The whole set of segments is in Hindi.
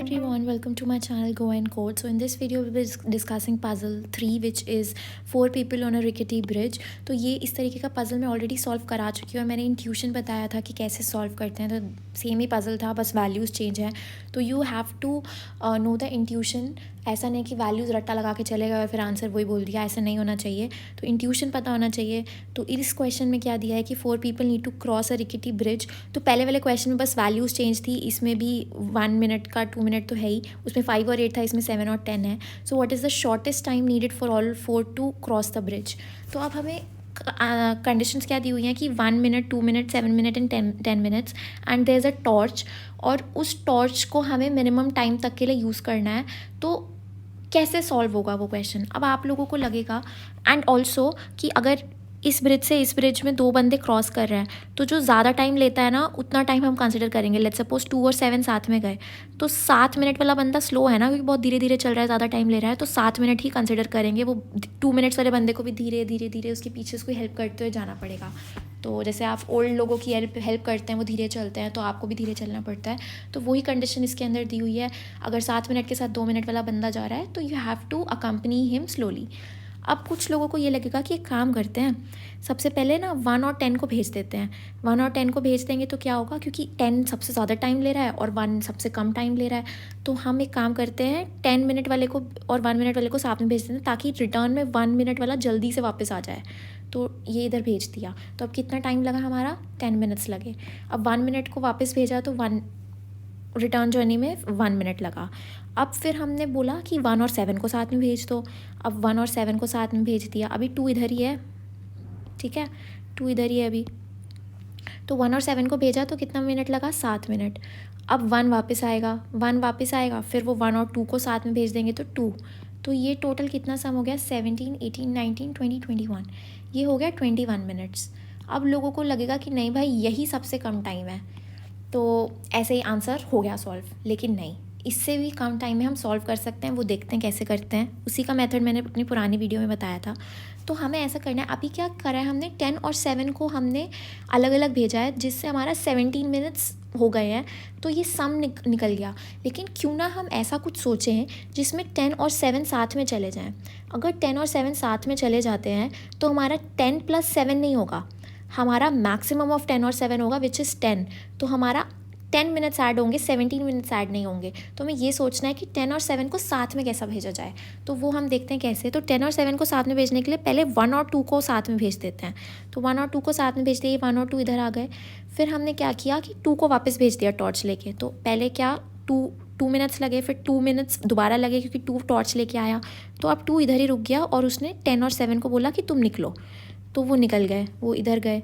everyone, welcome to my channel Go and Code. So in this video we will be discussing puzzle 3 which is 4 people on a rickety bridge. तो ये इस तरीके का पज़ल मैं ऑलरेडी सॉल्व करा चुकी हूँ और मैंने इंट्यूशन बताया था कि कैसे सॉल्व करते हैं, तो सेम ही पज़ल था, बस वैल्यूज़ चेंज है. तो you have to know the intuition. ऐसा नहीं कि वैल्यूज़ रट्टा लगा के चले गए और फिर आंसर वही बोल दिया, ऐसा नहीं होना चाहिए. तो इंट्यूशन पता होना चाहिए. तो इस क्वेश्चन में क्या दिया है कि 4 people need to cross a rickety bridge. तो पहले वाले क्वेश्चन में बस वैल्यूज़ चेंज थी, इसमें भी 1 मिनट का 2 मिनट तो है ही, उसमें 5 और 8 था, इसमें 7 और 10 है. So what is the shortest time needed for all 4 to cross the bridge. तो अब हमें कंडीशंस क्या दी हुई हैं कि 1 minute 2 minute 7 minute and 10 minutes and there is a torch, और उस टॉर्च को हमें मिनिमम टाइम तक के लिए यूज़ करना है. तो कैसे सॉल्व होगा वो क्वेश्चन, अब आप लोगों को लगेगा. एंड ऑल्सो कि अगर इस ब्रिज से इस ब्रिज में 2 बंदे क्रॉस कर रहे हैं, तो जो ज़्यादा टाइम लेता है ना उतना टाइम हम कंसिडर करेंगे. लेट्स सपोज 2 और 7 साथ में गए, तो 7 मिनट वाला बंदा स्लो है ना, क्योंकि बहुत धीरे धीरे चल रहा है, ज़्यादा टाइम ले रहा है, तो 7 मिनट ही कंसिडर करेंगे. वो 2 मिनट्स वाले बंदे को भी धीरे धीरे धीरे उसके पीछे उसको हेल्प करते हुए जाना पड़ेगा. तो जैसे आप ओल्ड लोगों की हेल्प करते हैं, वो धीरे चलते हैं, तो आपको भी धीरे चलना पड़ता है. तो वही कंडीशन इसके अंदर दी हुई है. अगर 7 मिनट के साथ 2 मिनट वाला बंदा जा रहा है तो you have to accompany him slowly. अब कुछ लोगों को ये लगेगा कि एक काम करते हैं, सबसे पहले ना 1 और 10 को भेज देते हैं. 1 और 10 को भेज देंगे तो क्या होगा, क्योंकि 10 सबसे ज़्यादा टाइम ले रहा है और 1 सबसे कम टाइम ले रहा है. तो हम एक काम करते हैं, 10 मिनट वाले को और 1 मिनट वाले को साथ में भेज देते हैं, ताकि रिटर्न में 1 मिनट वाला जल्दी से वापस आ जाए. तो ये इधर भेज दिया. तो अब कितना टाइम लगा हमारा, 10 मिनट्स लगे. अब 1 मिनट को वापस भेजा तो रिटर्न जर्नी में 1 मिनट लगा. अब फिर हमने बोला कि 1 और 7 को साथ में भेज दो. अब 1 और 7 को साथ में भेज दिया. अभी 2 इधर ही है, ठीक है, 2 इधर ही है अभी. तो 1 और 7 को भेजा तो कितना मिनट लगा, 7 मिनट. अब 1 वापस आएगा, फिर वो 1 और 2 को साथ में भेज देंगे तो 2. तो ये टोटल कितना सम हो गया, 17 18 19 20 21. ये हो गया 21 मिनट्स. अब लोगों को लगेगा कि नहीं भाई यही सबसे कम टाइम है, तो ऐसे ही आंसर हो गया सॉल्व. लेकिन नहीं, इससे भी कम टाइम में हम सॉल्व कर सकते हैं. वो देखते हैं कैसे करते हैं, उसी का मेथड मैंने अपनी पुरानी वीडियो में बताया था. तो हमें ऐसा करना है. अभी क्या करा है हमने, 10 और 7 को हमने अलग अलग भेजा है, जिससे हमारा 17 मिनट्स हो गए हैं. तो ये सम निकल गया. लेकिन क्यों ना हम ऐसा कुछ सोचें जिसमें 10 और 7 साथ में चले जाएं. अगर 10 और 7 साथ में चले जाते हैं तो हमारा 10 + 7 नहीं होगा, हमारा मैक्सिमम ऑफ 10 और 7 होगा, विच इज़ 10. तो हमारा 10 मिनट्स ऐड होंगे, 17 मिनट्स ऐड नहीं होंगे. तो हमें ये सोचना है कि 10 और 7 को साथ में कैसा भेजा जाए. तो वो हम देखते हैं कैसे. तो 10 और 7 को साथ में भेजने के लिए पहले 1 और 2 को साथ में भेज देते हैं. तो 1 और 2 को साथ में भेज दिए, 1 और 2 इधर आ गए. फिर हमने क्या किया कि 2 को वापस भेज दिया टॉर्च लेके. तो पहले क्या 2 मिनट्स लगे, फिर 2 मिनट्स दोबारा लगे क्योंकि 2 टॉर्च लेके आया. तो अब 2 इधर ही रुक गया और उसने 10 और 7 को बोला कि तुम निकलो. तो वो निकल गए, वो इधर गए.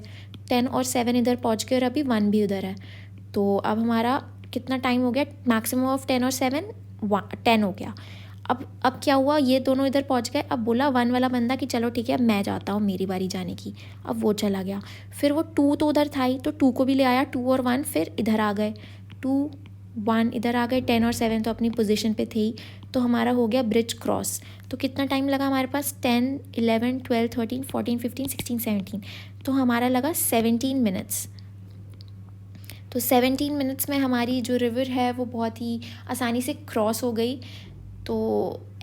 10 और 7 इधर पहुंच गए और अभी 1 भी उधर है. तो अब हमारा कितना टाइम हो गया, मैक्सिमम ऑफ 10 और 7 10 हो गया. अब क्या हुआ, ये दोनों इधर पहुंच गए. अब बोला 1 वाला बंदा कि चलो ठीक है मैं जाता हूँ, मेरी बारी जाने की. अब वो चला गया. फिर वो 2 तो उधर था ही, तो 2 को भी ले आया. 2 और 1 फिर इधर आ गए, 2 1 इधर आ गए. 10 और 7 तो अपनी पोजीशन पे थे ही. तो हमारा हो गया ब्रिज क्रॉस. तो कितना टाइम लगा हमारे पास, 10 11 12 13 14 15 16 17. तो हमारा लगा 17 मिनट्स. तो 17 मिनट्स में हमारी जो रिवर है वो बहुत ही आसानी से क्रॉस हो गई. तो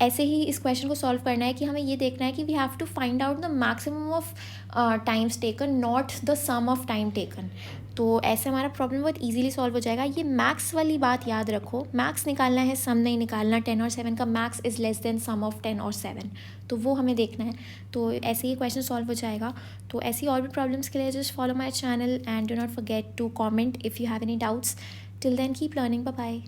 ऐसे ही इस क्वेश्चन को सॉल्व करना है कि हमें ये देखना है कि we have to find out the maximum of times taken, not the sum of time taken. तो ऐसे हमारा प्रॉब्लम बहुत इजीली सॉल्व हो जाएगा. ये मैक्स वाली बात याद रखो, मैक्स निकालना है, सम नहीं निकालना. 10 और 7 का max is less than sum of 10 और 7. तो वो हमें देखना है. तो ऐसे ही क्वेश्चन सॉल्व हो जाएगा. तो ऐसी और भी प्रॉब्लम्स के लिए just follow my channel and do not forget to comment if you have any doubts. Till then keep learning. Bye bye.